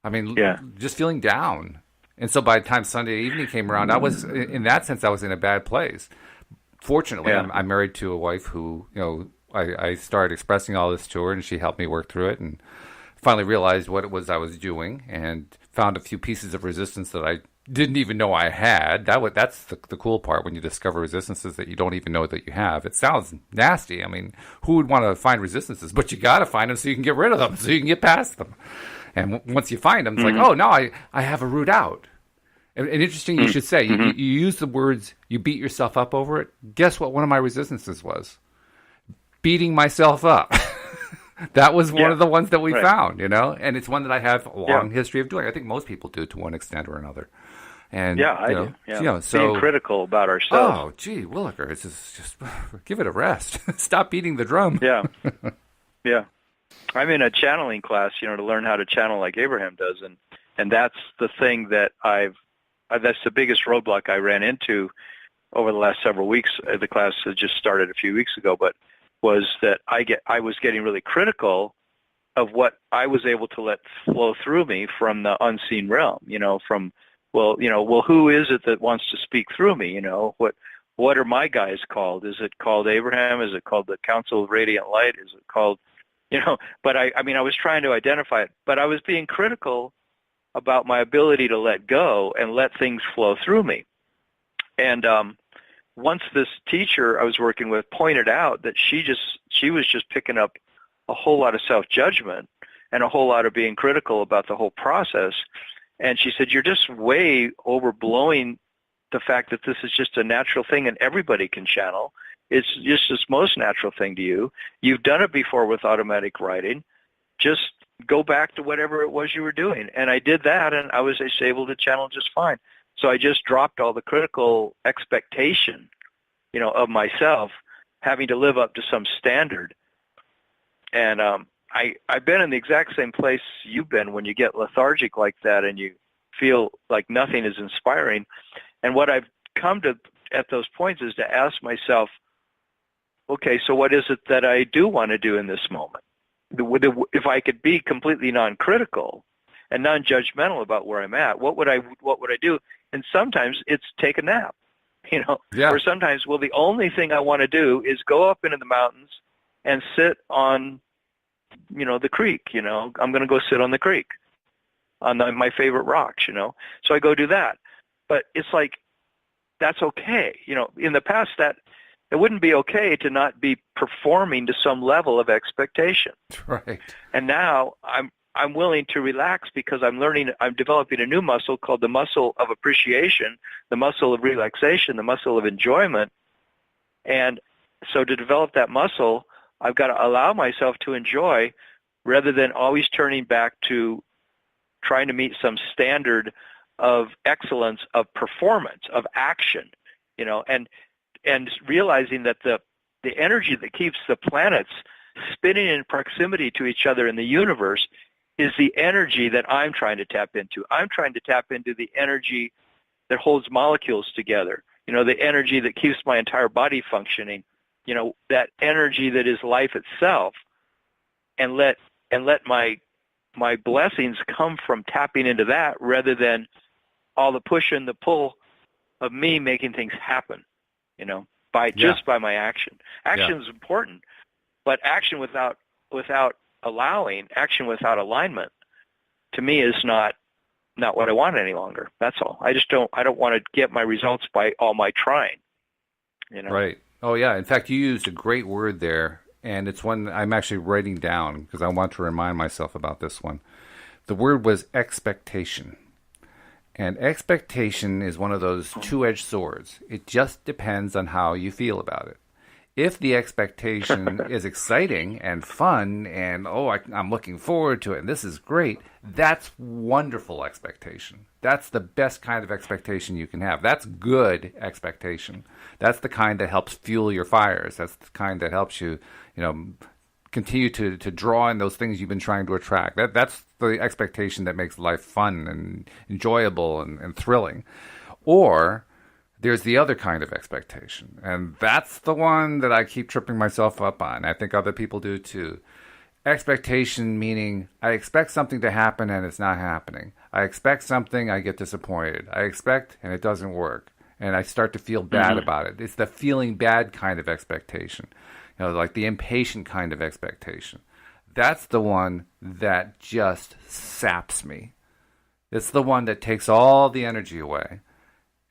I mean, just feeling down. And so by the time Sunday evening came around, I was, in that sense, I was in a bad place. Fortunately, I'm married to a wife who, I started expressing all this to her, and she helped me work through it, and finally realized what it was I was doing, and found a few pieces of resistance that I didn't even know I had. That's the cool part, when you discover resistances that you don't even know that you have. It sounds nasty. I mean, who would want to find resistances? But you got to find them so you can get rid of them, so you can get past them. And once you find them, it's like, oh, now I have a route out. And interesting, you should say, you use the words, you beat yourself up over it. Guess what one of my resistances was? Beating myself up. That was one of the ones that we found, and it's one that I have a long history of doing. I think most people do to one extent or another. And I do. Yeah. So being critical about ourselves. Oh, gee, Williker, it's just give it a rest. Stop beating the drum. Yeah. I'm in a channeling class, to learn how to channel like Abraham does, and that's the thing that that's the biggest roadblock I ran into over the last several weeks. The class had just started a few weeks ago, but was that I was getting really critical of what I was able to let flow through me from the unseen realm, from, who is it that wants to speak through me? What are my guys called? Is it called Abraham? Is it called the Council of Radiant Light? Is it called, but I was trying to identify it, but I was being critical about my ability to let go and let things flow through me. And once this teacher I was working with pointed out that she was just picking up a whole lot of self-judgment and a whole lot of being critical about the whole process. And she said, you're just way overblowing the fact that this is just a natural thing and everybody can channel. It's just this most natural thing to you. You've done it before with automatic writing. Just go back to whatever it was you were doing. And I did that, and I was able to channel just fine. So I just dropped all the critical expectation, of myself, having to live up to some standard. And I've been in the exact same place you've been when you get lethargic like that and you feel like nothing is inspiring. And what I've come to at those points is to ask myself, okay, so what is it that I do want to do in this moment? If I could be completely non-critical and non-judgmental about where I'm at, what would I do? And sometimes it's take a nap, Yeah. Or sometimes, the only thing I want to do is go up into the mountains and sit on, the creek, I'm going to go sit on the creek on my favorite rocks, So I go do that. But it's like, that's okay. In the past that it wouldn't be okay to not be performing to some level of expectation. Right. And now I'm willing to relax because I'm developing a new muscle called the muscle of appreciation, the muscle of relaxation, the muscle of enjoyment. And so to develop that muscle, I've got to allow myself to enjoy rather than always turning back to trying to meet some standard of excellence, of performance, of action, and realizing that the energy that keeps the planets spinning in proximity to each other in the universe is the energy that I'm trying to tap into. I'm trying to tap into the energy that holds molecules together, the energy that keeps my entire body functioning, that energy that is life itself, and let my blessings come from tapping into that rather than all the push and the pull of me making things happen, just by my action. Action is important, but action without alignment, to me, is not what I want any longer. That's all. I don't want to get my results by all my trying. Right. Oh yeah. In fact, you used a great word there, and it's one I'm actually writing down because I want to remind myself about this one. The word was expectation. And expectation is one of those two-edged swords. It just depends on how you feel about it. If the expectation is exciting and fun and, I'm looking forward to it and this is great, that's wonderful expectation. That's the best kind of expectation you can have. That's good expectation. That's the kind that helps fuel your fires. That's the kind that helps you, continue to draw in those things you've been trying to attract. That's the expectation that makes life fun and enjoyable and thrilling. Or there's the other kind of expectation, and that's the one that I keep tripping myself up on. I think other people do too. Expectation meaning I expect something to happen and it's not happening. I expect something, I get disappointed. I expect and it doesn't work, and I start to feel bad about it. It's the feeling bad kind of expectation. Like the impatient kind of expectation. That's the one that just saps me. It's the one that takes all the energy away.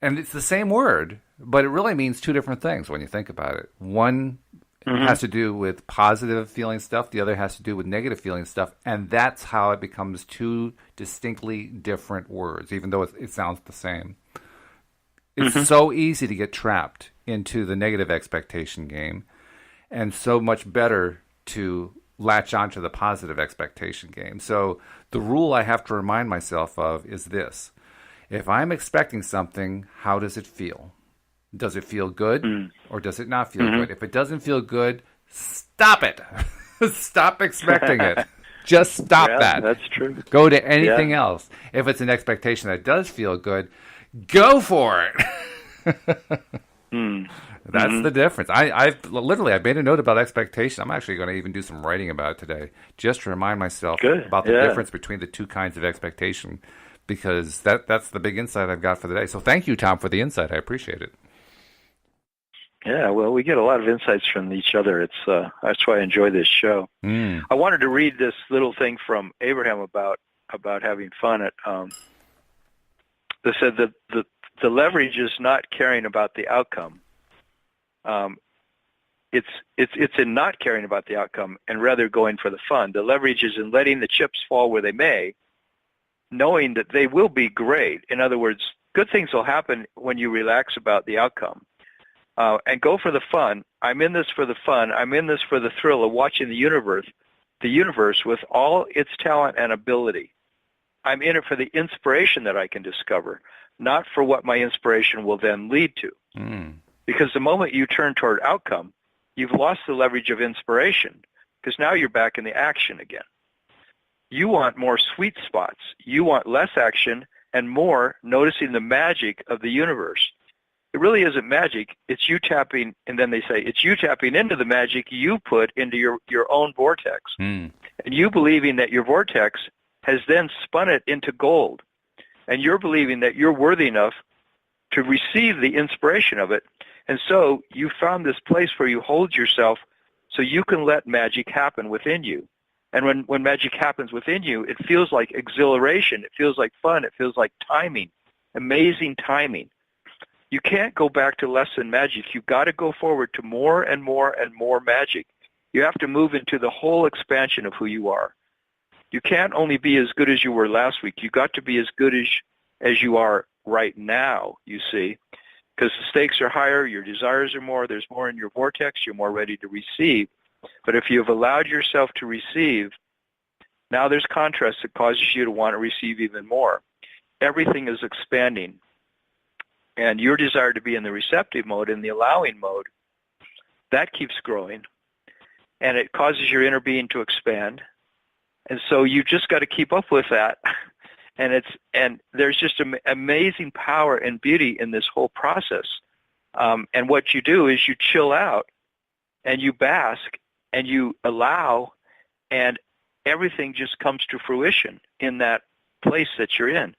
And it's the same word, but it really means two different things when you think about it. One has to do with positive feeling stuff. The other has to do with negative feeling stuff. And that's how it becomes two distinctly different words, even though it sounds the same. It's so easy to get trapped into the negative expectation game, and so much better to latch onto the positive expectation game. So the rule I have to remind myself of is this. If I'm expecting something, how does it feel? Does it feel good or does it not feel good? If it doesn't feel good, stop it. Stop expecting it. Just stop that. That's true. Go to anything else. If it's an expectation that does feel good, go for it. That's the difference. I've made a note about expectation. I'm actually going to even do some writing about it today, just to remind myself about the difference between the two kinds of expectation, because that's the big insight I've got for the day. So thank you, Tom, for the insight. I appreciate it. Yeah, well, we get a lot of insights from each other. That's why I enjoy this show. I wanted to read this little thing from Abraham about having fun. They said that the leverage is not caring about the outcome. It's in not caring about the outcome and rather going for the fun. The leverage is in letting the chips fall where they may, knowing that they will be great. In other words, good things will happen when you relax about the outcome. And go for the fun. I'm in this for the fun. I'm in this for the thrill of watching the universe with all its talent and ability. I'm in it for the inspiration that I can discover, not for what my inspiration will then lead to. Because the moment you turn toward outcome, you've lost the leverage of inspiration, because now you're back in the action again. You want more sweet spots. You want less action and more noticing the magic of the universe. It really isn't magic. It's you tapping, and then they say, it's you tapping into the magic you put into your own vortex. And you believing that your vortex has then spun it into gold. And you're believing that you're worthy enough to receive the inspiration of it. And so you found this place where you hold yourself so you can let magic happen within you. And when magic happens within you, it feels like exhilaration. It feels like fun. It feels like timing, amazing timing. You can't go back to less than magic. You've got to go forward to more and more and more magic. You have to move into the whole expansion of who you are. You can't only be as good as you were last week. You've got to be as good as you are right now, you see, because the stakes are higher, your desires are more, there's more in your vortex, you're more ready to receive. But if you've allowed yourself to receive, now there's contrast that causes you to want to receive even more. Everything is expanding. And your desire to be in the receptive mode, in the allowing mode, that keeps growing. And it causes your inner being to expand. And so you just got to keep up with that. And there's just amazing power and beauty in this whole process. And what you do is you chill out and you bask and you allow, and everything just comes to fruition in that place that you're in.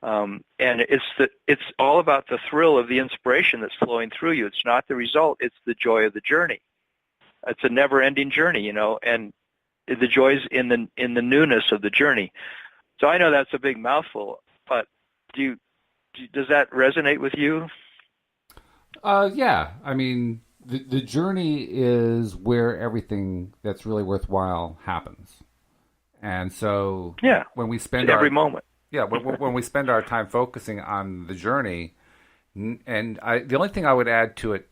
And it's all about the thrill of the inspiration that's flowing through you. It's not the result. It's the joy of the journey. It's a never-ending journey, and the joy is in the newness of the journey. So I know that's a big mouthful, but does that resonate with you? Yeah. I mean, the journey is where everything that's really worthwhile happens. And so when we spend every moment. Yeah, when we spend our time focusing on the journey, and the only thing I would add to it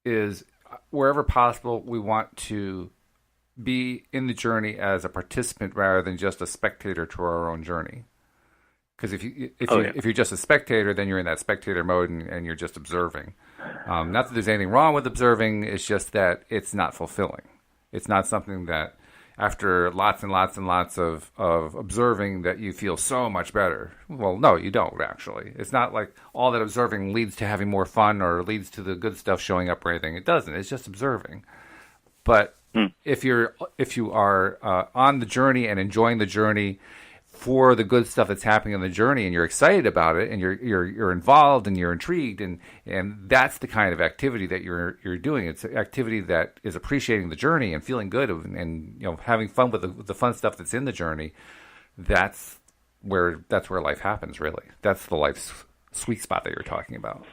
is wherever possible, we want to be in the journey as a participant rather than just a spectator to our own journey. Because if you're just a spectator, then you're in that spectator mode and you're just observing. Not that there's anything wrong with observing, it's just that it's not fulfilling. It's not something that after lots and lots and lots of observing that you feel so much better. Well, no, you don't actually. It's not like all that observing leads to having more fun or leads to the good stuff showing up or anything. It doesn't. It's just observing. But if you are on the journey and enjoying the journey for the good stuff that's happening in the journey, and you're excited about it, and you're involved and you're intrigued, and that's the kind of activity that you're doing. It's an activity that is appreciating the journey and feeling good and having fun with the fun stuff that's in the journey. That's where life happens, really. That's the life's sweet spot that you're talking about.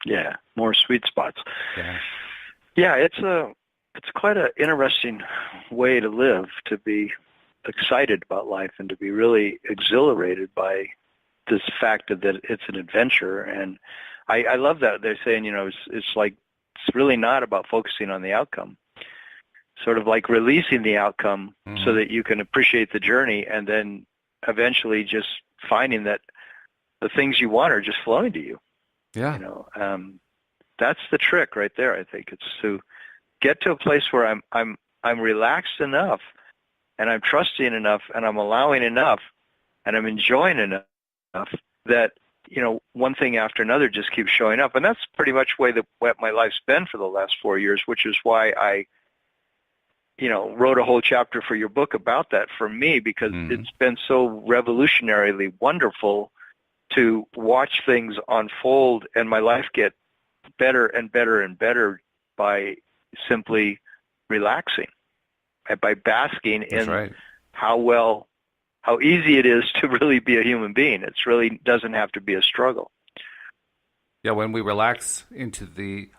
Yeah, more sweet spots. Yeah, it's quite an interesting way to live, to be excited about life and to be really exhilarated by this fact that it's an adventure. And I love that they're saying, it's like, it's really not about focusing on the outcome, sort of like releasing the outcome so that you can appreciate the journey, and then eventually just finding that the things you want are just flowing to you. Yeah. That's the trick right there. I think it's to get to a place where I'm relaxed enough, and I'm trusting enough, and I'm allowing enough, and I'm enjoying enough that, one thing after another just keeps showing up. And that's pretty much what my life's been for the last 4 years, which is why I, wrote a whole chapter for your book about that for me, because it's been so revolutionarily wonderful to watch things unfold and my life get better and better and better by simply relaxing. By basking in how easy it is to really be a human being. It really doesn't have to be a struggle. Yeah, when we relax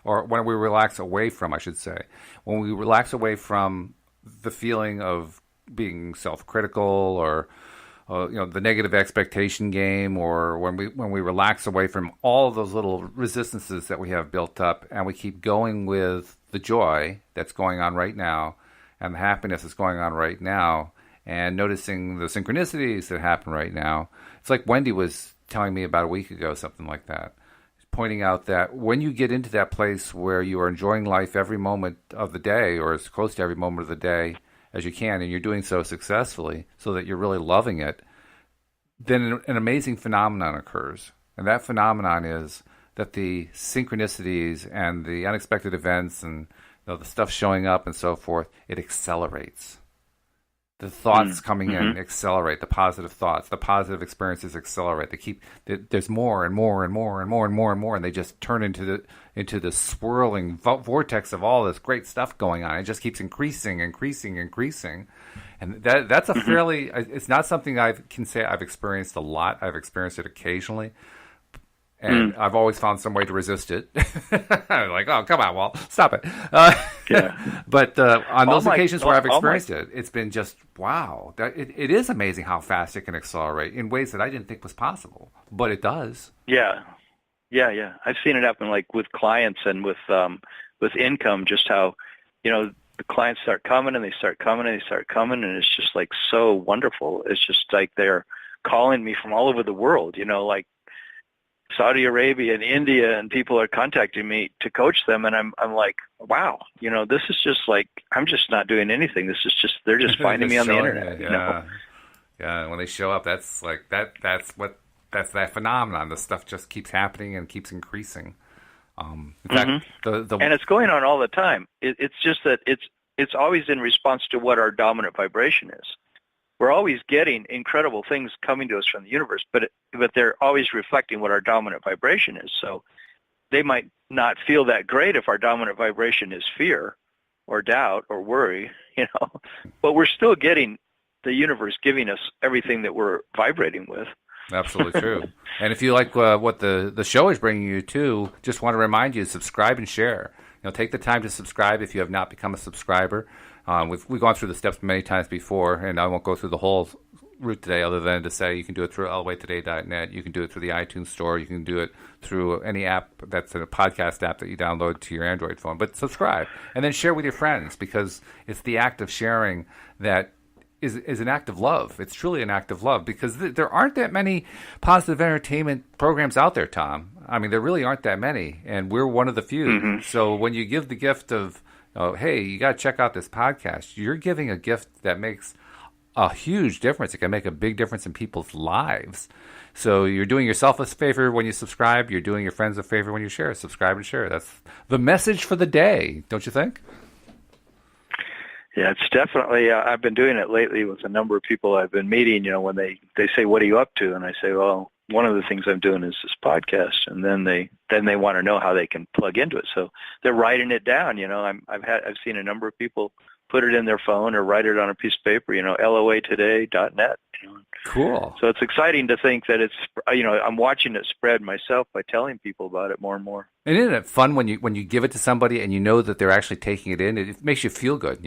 or when we relax away from, I should say, when we relax away from the feeling of being self-critical or the negative expectation game, or when we relax away from all those little resistances that we have built up, and we keep going with the joy that's going on right now and the happiness that's going on right now, and noticing the synchronicities that happen right now. It's like Wendy was telling me about a week ago, something like that, pointing out that when you get into that place where you are enjoying life every moment of the day, or as close to every moment of the day as you can, and you're doing so successfully so that you're really loving it, then an amazing phenomenon occurs. And that phenomenon is that the synchronicities and the unexpected events and the stuff showing up and so forth, it accelerates. The thoughts coming in accelerate. The positive thoughts, the positive experiences accelerate. There's more and more and more and more and more and more, and they just turn into the swirling vortex of all this great stuff going on. It just keeps increasing, and that's a fairly. It's not something I can say I've experienced a lot. I've experienced it occasionally. And I've always found some way to resist it. Like, oh, come on, Walt, stop it. But on those occasions where I've experienced it, it's been just, wow. It is amazing how fast it can accelerate in ways that I didn't think was possible. But it does. Yeah. I've seen it happen, like with clients and with income, just how, the clients start coming and they start coming and they start coming, and it's just like so wonderful. It's just like they're calling me from all over the world, like Saudi Arabia and India, and people are contacting me to coach them, and I'm like, wow, this is just like, I'm just not doing anything. This is just, they're just finding me on the internet. Yeah. When they show up, that's like that's that phenomenon. The stuff just keeps happening and keeps increasing. In fact, and it's going on all the time. It's just that it's always in response to what our dominant vibration is. We're always getting incredible things coming to us from the universe, but they're always reflecting what our dominant vibration is. So they might not feel that great if our dominant vibration is fear or doubt or worry, but we're still getting the universe giving us everything that we're vibrating with. Absolutely true. And if you like what the show is bringing you to, just want to remind you, subscribe and share. Take the time to subscribe if you have not become a subscriber. We've gone through the steps many times before, and I won't go through the whole route today other than to say you can do it through lwaytoday.net. You can do it through the iTunes Store. You can do it through any app that's a podcast app that you download to your Android phone. But subscribe, and then share with your friends, because it's the act of sharing that is an act of love. It's truly an act of love, because there aren't that many positive entertainment programs out there, Tom. I mean, there really aren't that many, and we're one of the few. So when you give the gift of, hey, you got to check out this podcast, you're giving a gift that makes a huge difference. It can make a big difference in people's lives. So you're doing yourself a favor when you subscribe. You're doing your friends a favor when you share. Subscribe and share. That's the message for the day, don't you think? Yeah, it's definitely, I've been doing it lately with a number of people I've been meeting, when they say, what are you up to? And I say, well, one of the things I'm doing is this podcast. And then they want to know how they can plug into it. So they're writing it down. I've seen a number of people put it in their phone or write it on a piece of paper, lwaytoday.net. Cool. So it's exciting to think that it's, I'm watching it spread myself by telling people about it more and more. And isn't it fun when you give it to somebody and you know that they're actually taking it in? It makes you feel good,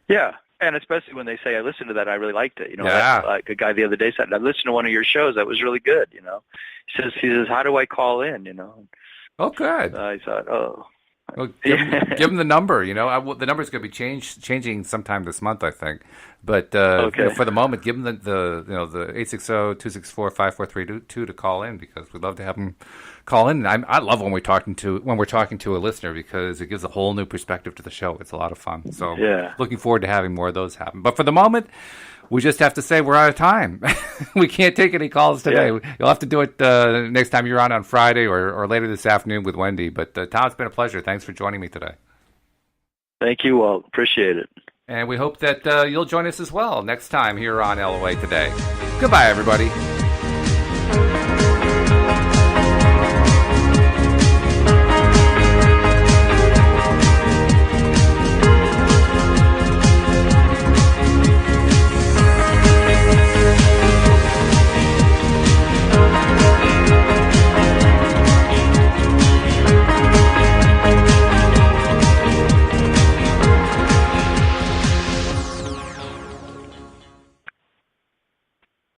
Yeah, and especially when they say, I listened to that, I really liked it. Yeah. Like a guy the other day said, I listened to one of your shows, that was really good, He says, how do I call in, Oh, good. I thought, oh. Well, give them the number. The number is going to be changing sometime this month, I think. But for the moment, give them the 860-264-5432 to call in, because we'd love to have them call in. I love when we're talking to a listener, because it gives a whole new perspective to the show. It's a lot of fun. So looking forward to having more of those happen. But for the moment, we just have to say we're out of time. We can't take any calls today. Yeah. You'll have to do it next time you're on Friday or later this afternoon with Wendy. But Tom, it's been a pleasure. Thanks for joining me today. Thank you, Walt. Appreciate it. And we hope that you'll join us as well next time here on LOA Today. Goodbye, everybody.